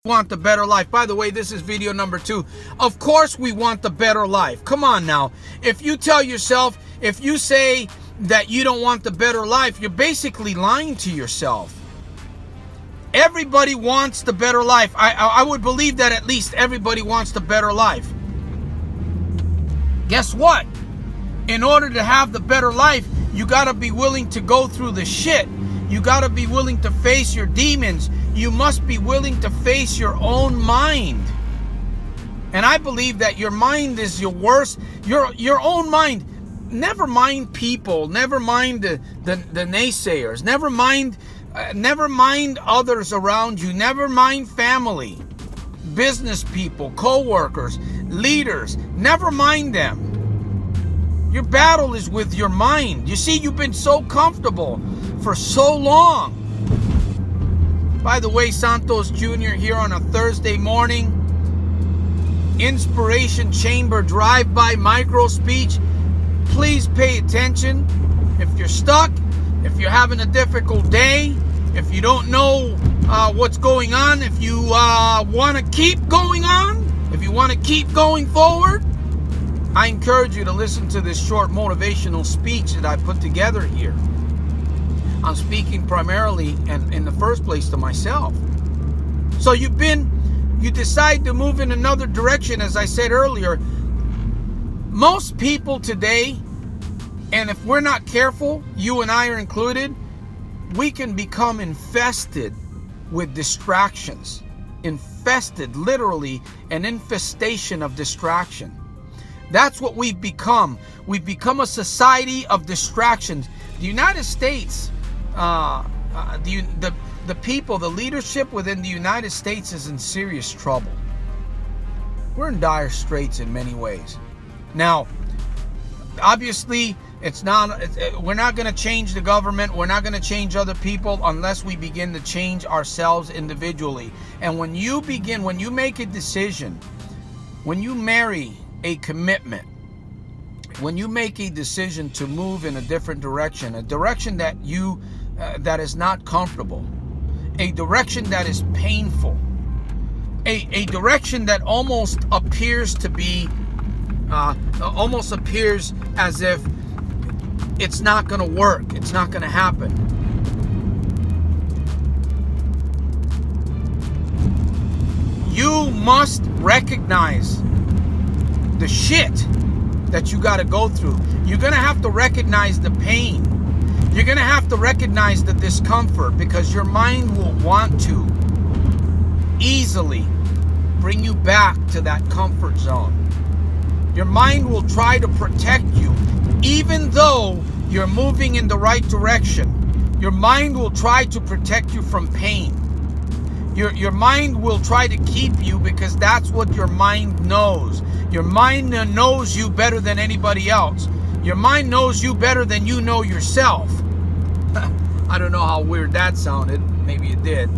want the better life. By the way, this is video number 2. Of course we want the better life. Come on now. If you tell yourself, if you say that you don't want the better life, you're basically lying to yourself. Everybody wants the better life. I would believe that at least everybody wants the better life. Guess what? In order to have the better life, you got to be willing to go through the shit. You got to be willing to face your demons. You must be willing to face your own mind. And I believe that your mind is your worst. Your own mind. Never mind people. Never mind the naysayers. Never mind others around you. Never mind family, business people, co-workers, leaders. Never mind them. Your battle is with your mind. You see, you've been so comfortable for so long. By the way, Santos Jr. here on a Thursday morning. Inspiration Chamber drive-by micro speech. Please pay attention. If you're stuck, if you're having a difficult day, if you don't know what's going on, if you want to keep going on, if you want to keep going forward, I encourage you to listen to this short motivational speech that I put together here. I'm speaking primarily and in the first place to myself. So you decide to move in another direction, as I said earlier. Most people today, and if we're not careful, you and I are included, we can become infested with distractions. Infested, literally an infestation of distraction. That's what we've become. We've become a society of distractions. The United States, the people, the leadership within the United States is in serious trouble. We're in dire straits in many ways. Now, obviously, we're not going to change the government. We're not going to change other people unless we begin to change ourselves individually. And when you make a decision, when you marry a commitment, when you make a decision to move in a different direction, a direction that that is not comfortable, a direction that is painful, a direction that almost appears to be, almost appears as if it's not going to work, it's not going to happen. You must recognize the shit that you got to go through. You're going to have to recognize the pain. You're going to have to recognize the discomfort, because your mind will want to easily bring you back to that comfort zone. Your mind will try to protect you, even though you're moving in the right direction. Your mind will try to protect you from pain. Your mind will try to keep you, because that's what your mind knows. Your mind knows you better than anybody else. Your mind knows you better than you know yourself. I don't know how weird that sounded. Maybe it did.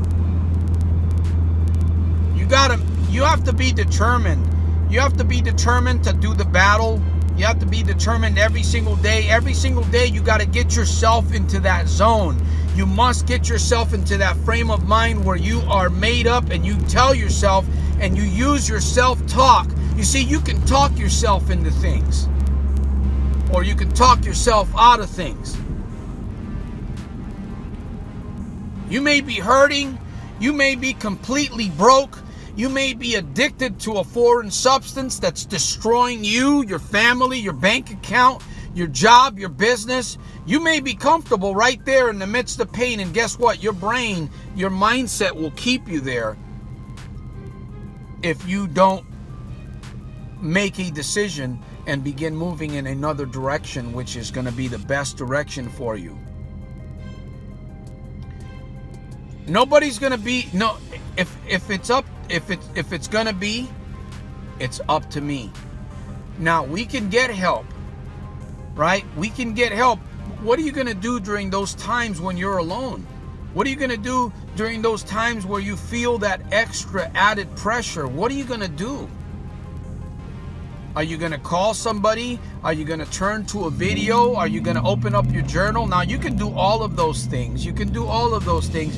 You have to be determined. You have to be determined to do the battle. You have to be determined every single day. Every single day you got to get yourself into that zone. You must get yourself into that frame of mind where you are made up and you tell yourself and you use your self-talk. You see, you can talk yourself into things, or you can talk yourself out of things. You may be hurting. You may be completely broke. You may be addicted to a foreign substance that's destroying you, your family, your bank account, your job, your business. You may be comfortable right there in the midst of pain, and guess what? Your brain, your mindset will keep you there if you don't make a decision and begin moving in another direction, which is going to be the best direction for you. Nobody's going to be, no, if it's going to be, it's up to me. Now, we can get help, right? We can get help. What are you going to do during those times when you're alone? What are you going to do during those times where you feel that extra added pressure? What are you going to do? Are you going to call somebody? Are you going to turn to a video? Are you going to open up your journal? Now, you can do all of those things. You can do all of those things.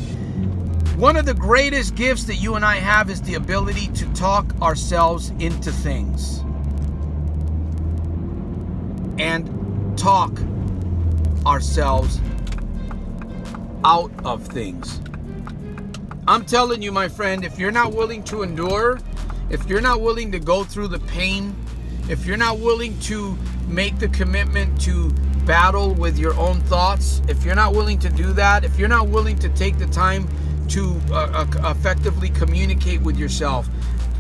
One of the greatest gifts that you and I have is the ability to talk ourselves into things. And talk ourselves out of things. I'm telling you, my friend, if you're not willing to endure, if you're not willing to go through the pain, if you're not willing to make the commitment to battle with your own thoughts, if you're not willing to do that, if you're not willing to take the time to effectively communicate with yourself,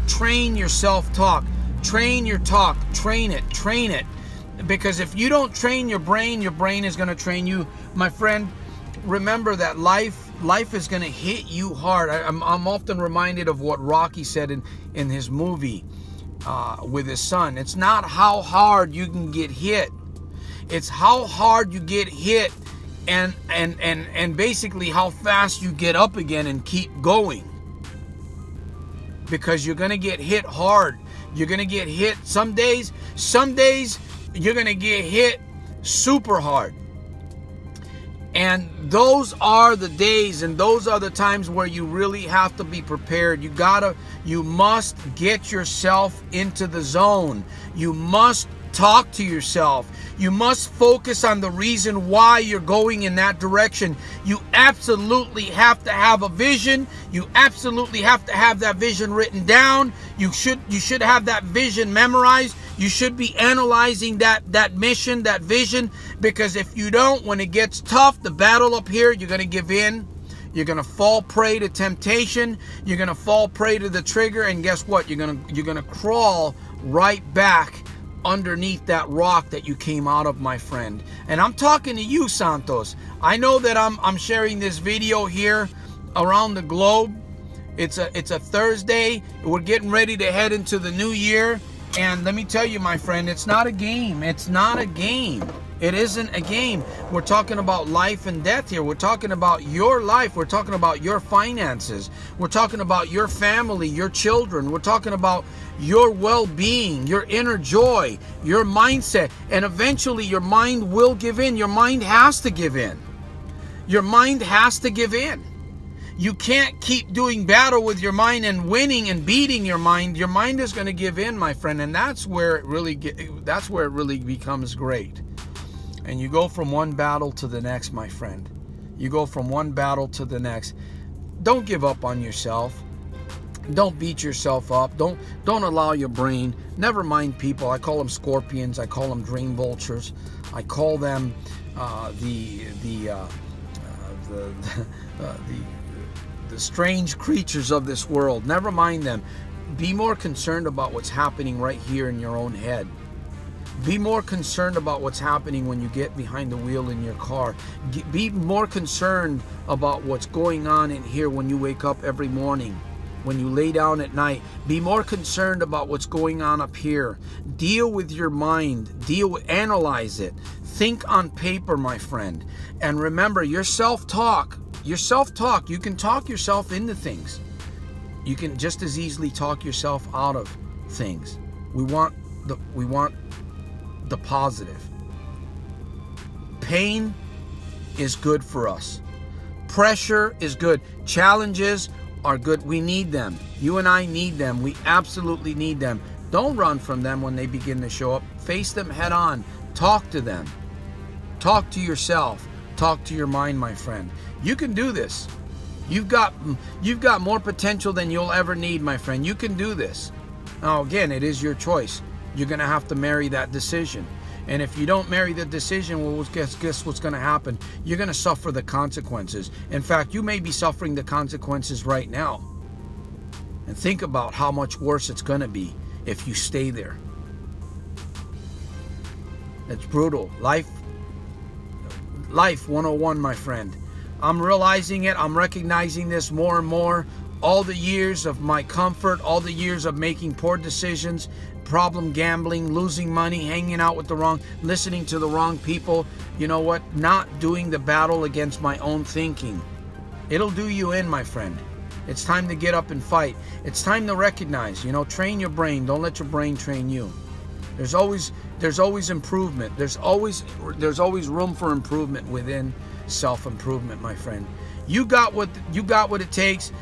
train your self-talk, train your talk, train it. Because if you don't train your brain is going to train you. My friend, remember that life is going to hit you hard. I'm often reminded of what Rocky said in his movie with his son. It's not how hard you can get hit. It's how hard you get hit and basically how fast you get up again and keep going. Because you're going to get hit hard. You're going to get hit some days you're going to get hit super hard. And those are the days and those are the times where you really have to be prepared. You must get yourself into the zone. You must talk to yourself. You must focus on the reason why you're going in that direction. You absolutely have to have a vision. You absolutely have to have that vision written down. You should have that vision memorized. You should be analyzing that mission, that vision, because if you don't, when it gets tough, the battle up here, you're going to give in. You're going to fall prey to temptation. You're going to fall prey to the trigger, and guess what? You're going to crawl right back underneath that rock that you came out of, my friend. And I'm talking to you, Santos. I know that I'm sharing this video here around the globe. It's a Thursday. We're getting ready to head into the new year. And let me tell you, my friend, it's not a game. It's not a game. It isn't a game. We're talking about life and death here. We're talking about your life. We're talking about your finances. We're talking about your family, your children. We're talking about your well-being, your inner joy, your mindset. And eventually your mind will give in. Your mind has to give in. Your mind has to give in. You can't keep doing battle with your mind and winning and beating your mind. Your mind is going to give in, my friend, and that's where it really becomes great. And you go from one battle to the next, my friend. You go from one battle to the next. Don't give up on yourself. Don't beat yourself up. Don't allow your brain. Never mind people. I call them scorpions. I call them dream vultures. I call them the strange creatures of this world. Never mind them. Be more concerned about what's happening right here in your own head. Be more concerned about what's happening when you get behind the wheel in your car. Be more concerned about what's going on in here when you wake up every morning, when you lay down at night. Be more concerned about what's going on up here. Deal with your mind. Analyze it. Think on paper, my friend. And remember, your self-talk, you can talk yourself into things. You can just as easily talk yourself out of things. We want the positive. Pain is good for us. Pressure is good. Challenges are good. We need them. You and I need them. We absolutely need them. Don't run from them when they begin to show up. Face them head on. Talk to them. Talk to yourself. Talk to your mind, my friend. You can do this. You've got more potential than you'll ever need, my friend. You can do this. Now, again, it is your choice. You're going to have to marry that decision. And if you don't marry the decision, well, guess what's going to happen? You're going to suffer the consequences. In fact, you may be suffering the consequences right now. And think about how much worse it's going to be if you stay there. It's brutal. Life 101, my friend. I'm realizing it. I'm recognizing this more and more. All the years of my comfort, all the years of making poor decisions, problem gambling, losing money, hanging out with listening to the wrong people. You know what? Not doing the battle against my own thinking. It'll do you in, my friend. It's time to get up and fight. It's time to recognize, train your brain. Don't let your brain train you. There's always improvement. There's always room for improvement within self-improvement, my friend. You got what it takes.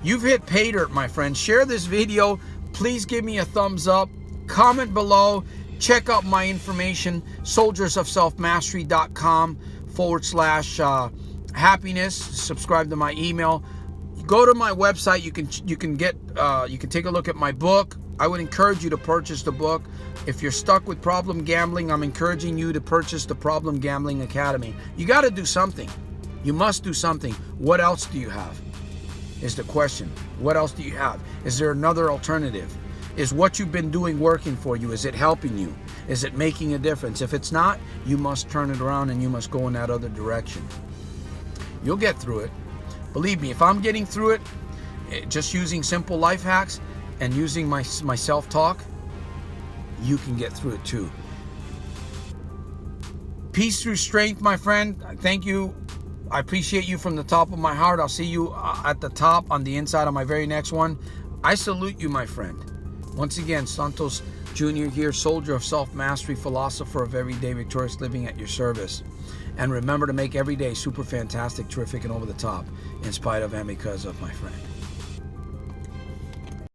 You've hit pay dirt, my friend. Share this video. Please give me a thumbs up. Comment below. Check out my information, soldiersofselfmastery.com/happiness. Subscribe to my email. Go to my website. You can take a look at my book. I would encourage you to purchase the book. If you're stuck with problem gambling, I'm encouraging you to purchase the Problem Gambling Academy. You got to do something. You must do something. What else do you have? Is the question. What else do you have? Is there another alternative? Is what you've been doing working for you? Is it helping you? Is it making a difference? If it's not, you must turn it around and you must go in that other direction. You'll get through it. Believe me, if I'm getting through it, just using simple life hacks and using my self-talk, you can get through it too. Peace through strength, my friend. Thank you. I appreciate you from the top of my heart. I'll see you at the top on the inside of my very next one. I salute you, my friend. Once again, Santos Jr. here, soldier of self-mastery, philosopher of everyday victorious living at your service. And remember to make every day super fantastic, terrific, and over the top, in spite of and because of, my friend.